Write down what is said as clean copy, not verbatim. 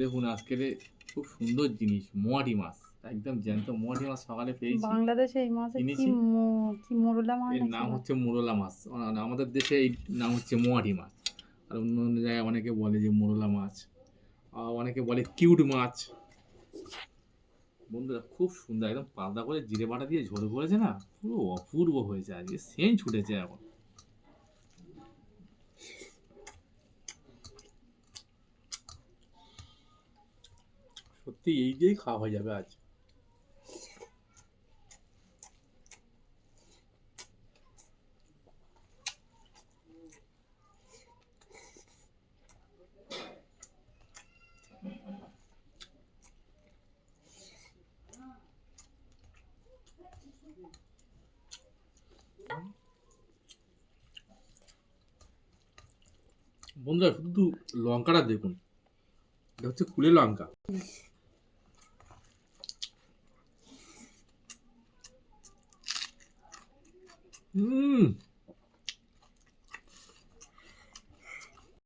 দেখুন আজকের খুব সুন্দর জিনিস মোয়াটি মাছ, একদম জ্যান্ত মোয়াটি মাছ সকালে পেয়েছি। বাংলাদেশে এই মাছের কিনেছি, কি মোরলা মাছ এর না কি নাম বলে? হচ্ছে মোরলা মাছ। আমাদের দেশে এই নাম হচ্ছে মোয়াটি মাছ। আর অন্য অন্য জায়গায় অনেকে বলে যে মোরলা মাছ, অনেকে বলে কিউট মাছ। বন্ধুরা খুব সুন্দর, একদম পাতলা করে জিরে বাটা দিয়ে ঝোল করেছে না, পুরো অপূর্ব হয়েছে, আজকে সেন্ট ছুটেছে এখন। সত্যি এই দিয়েই খাওয়া হয়ে যাবে আজ। বন্ধুরা শুধু লঙ্কাটা দেখুন, এটা হচ্ছে কুলে লঙ্কা। হুম